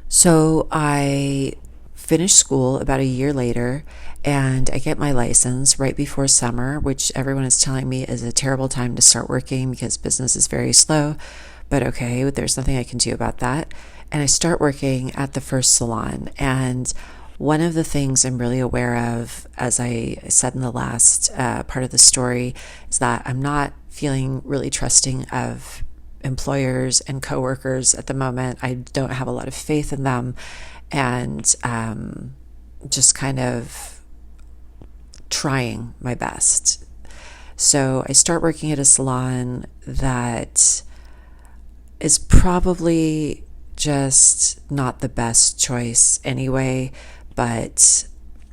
So I finished school about a year later and I get my license right before summer, which everyone is telling me is a terrible time to start working because business is very slow. But okay, there's nothing I can do about that. And I start working at the first salon. And one of the things I'm really aware of, as I said in the last part of the story, is that I'm not feeling really trusting of employers and coworkers at the moment. I don't have a lot of faith in them, and just kind of trying my best. So I start working at a salon that is probably just not the best choice anyway, but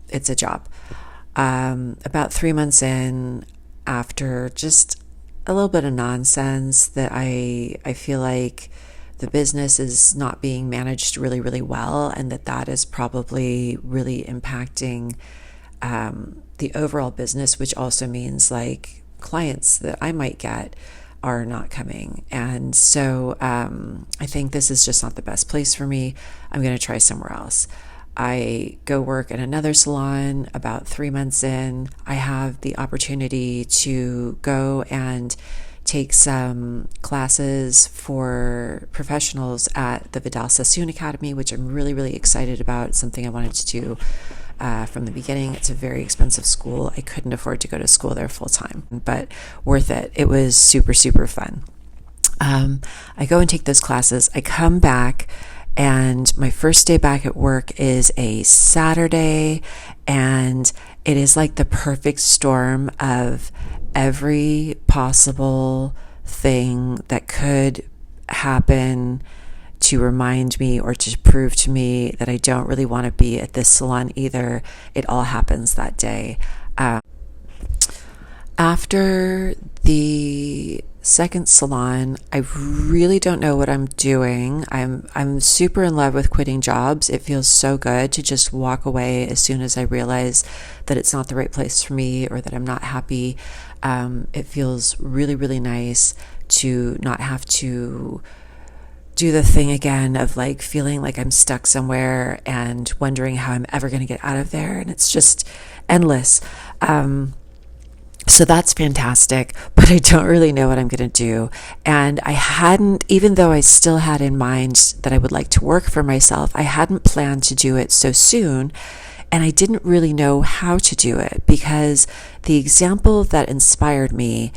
it's a job. About 3 months in, after just a little bit of nonsense that I feel like the business is not being managed really, really well, and that is probably really impacting the overall business, which also means like clients that I might get are not coming. And so I think this is just not the best place for me. I'm going to try somewhere else. I go work at another salon about 3 months in. I have the opportunity to go and take some classes for professionals at the Vidal Sassoon Academy, which I'm really, really excited about. It's something I wanted to do from the beginning. It's a very expensive school. I couldn't afford to go to school there full time, but worth it. It was super, super fun. I go and take those classes. I come back, and my first day back at work is a Saturday, and it is like the perfect storm of every possible thing that could happen to remind me or to prove to me that I don't really want to be at this salon either. It all happens that day. After the second salon, I really don't know what I'm doing. I'm super in love with quitting jobs. It feels so good to just walk away as soon as I realize that it's not the right place for me or that I'm not happy. It feels really, really nice to not have to do the thing again of like feeling like I'm stuck somewhere and wondering how I'm ever going to get out of there. And it's just endless. So that's fantastic, but I don't really know what I'm going to do. And I hadn't, even though I still had in mind that I would like to work for myself, I hadn't planned to do it so soon. And I didn't really know how to do it because the example that inspired me,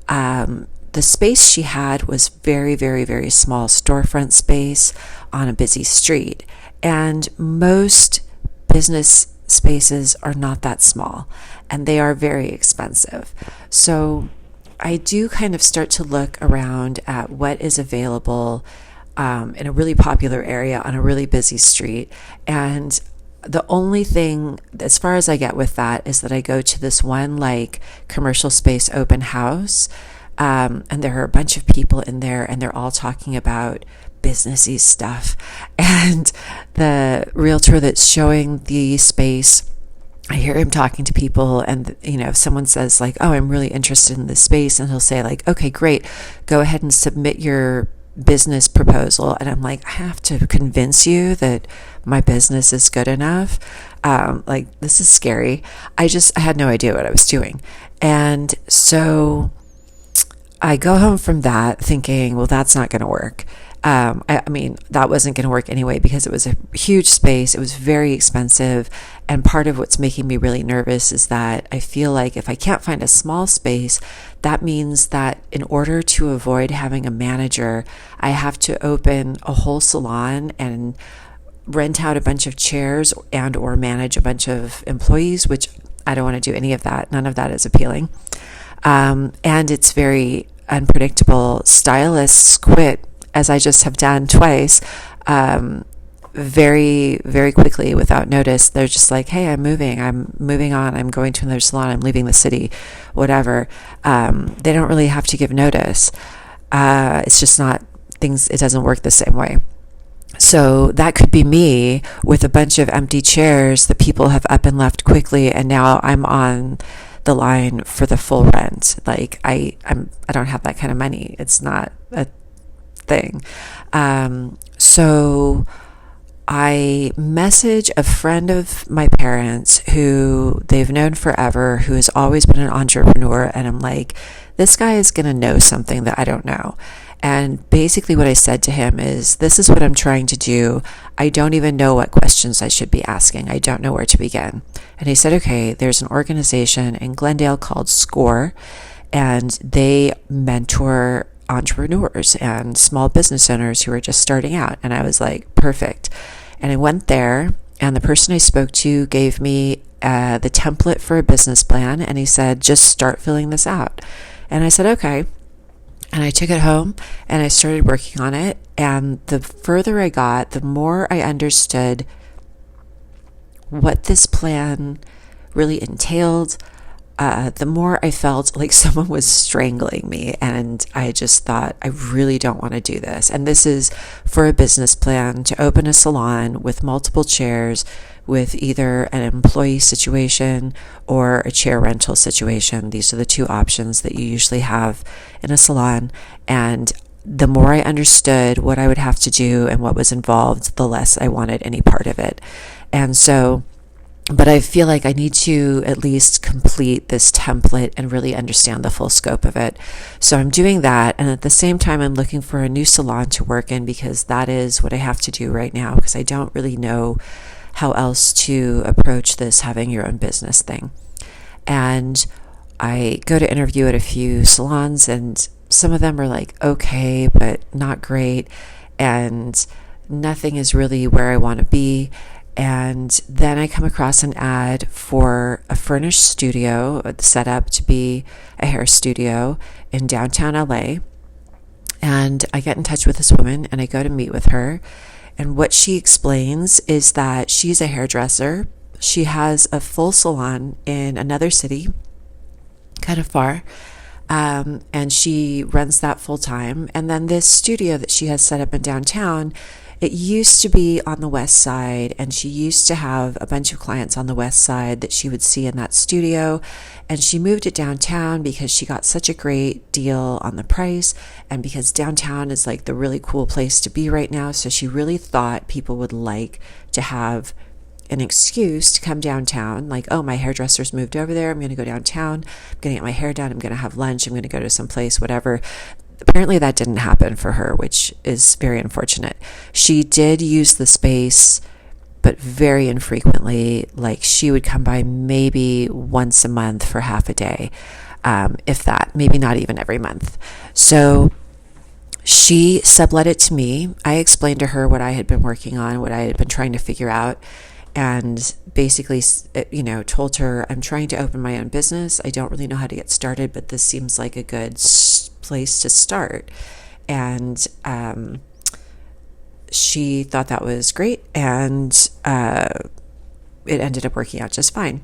the space she had was very, very, very small storefront space on a busy street. And most business spaces are not that small, and they are very expensive. So I do kind of start to look around at what is available in a really popular area on a really busy street. And the only thing, as far as I get with that, is that I go to this one like commercial space open house, and there are a bunch of people in there, and they're all talking about businessy stuff. And the realtor that's showing the space, I hear him talking to people, and if someone says like, "Oh, I'm really interested in this space," and he'll say like, "Okay, great, go ahead and submit your business proposal." And I'm like, I have to convince you that my business is good enough. Like, this is scary. I had no idea what I was doing. And so I go home from that thinking, well, that's not going to work. I mean, that wasn't going to work anyway because it was a huge space. It was very expensive. And part of what's making me really nervous is that I feel like if I can't find a small space, that means that in order to avoid having a manager, I have to open a whole salon and rent out a bunch of chairs and or manage a bunch of employees, which I don't want to do any of that. None of that is appealing. And it's very unpredictable. Stylists quit, as I just have done twice, very, very quickly without notice. They're just like, hey, I'm moving on, I'm going to another salon, I'm leaving the city, whatever. They don't really have to give notice. It's just not things, it doesn't work the same way. So that could be me with a bunch of empty chairs that people have up and left quickly, and now I'm on the line for the full rent. Like I don't have that kind of money. It's not a thing. So I message a friend of my parents who they've known forever, who has always been an entrepreneur, and I'm like, this guy is going to know something that I don't know. And basically, what I said to him is, this is what I'm trying to do. I don't even know what questions I should be asking. I don't know where to begin. And he said, okay, there's an organization in Glendale called SCORE, and they mentor entrepreneurs and small business owners who are just starting out. And I was like, perfect. And I went there, and the person I spoke to gave me the template for a business plan, and he said, just start filling this out. And I said, okay. And I took it home and I started working on it. And the further I got, the more I understood what this plan really entailed, the more I felt like someone was strangling me. And I just thought, I really don't want to do this. And this is for a business plan to open a salon with multiple chairs, with either an employee situation or a chair rental situation. These are the two options that you usually have in a salon. And the more I understood what I would have to do and what was involved, the less I wanted any part of it. And so, but I feel like I need to at least complete this template and really understand the full scope of it. So I'm doing that. And at the same time, I'm looking for a new salon to work in, because that is what I have to do right now, because I don't really know how else to approach this having your own business thing. And I go to interview at a few salons, and some of them are like, okay, but not great. And nothing is really where I want to be. And then I come across an ad for a furnished studio set up to be a hair studio in downtown LA. And I get in touch with this woman, and I go to meet with her. And what she explains is that she's a hairdresser. She has a full salon in another city, kind of far, and she runs that full time. And then this studio that she has set up in downtown, it used to be on the west side, and she used to have a bunch of clients on the west side that she would see in that studio. And she moved it downtown because she got such a great deal on the price, and because downtown is like the really cool place to be right now. So she really thought people would like to have an excuse to come downtown, like, oh, my hairdresser's moved over there, I'm going to go downtown, I'm going to get my hair done, I'm going to have lunch, I'm going to go to some place, whatever. Apparently that didn't happen for her, which is very unfortunate. She did use the space, but very infrequently. Like, she would come by maybe once a month for half a day, if that, maybe not even every month. So she sublet it to me. I explained to her what I had been working on, what I had been trying to figure out, and basically, told her, I'm trying to open my own business. I don't really know how to get started, but this seems like a good place to start. And she thought that was great, and it ended up working out just fine.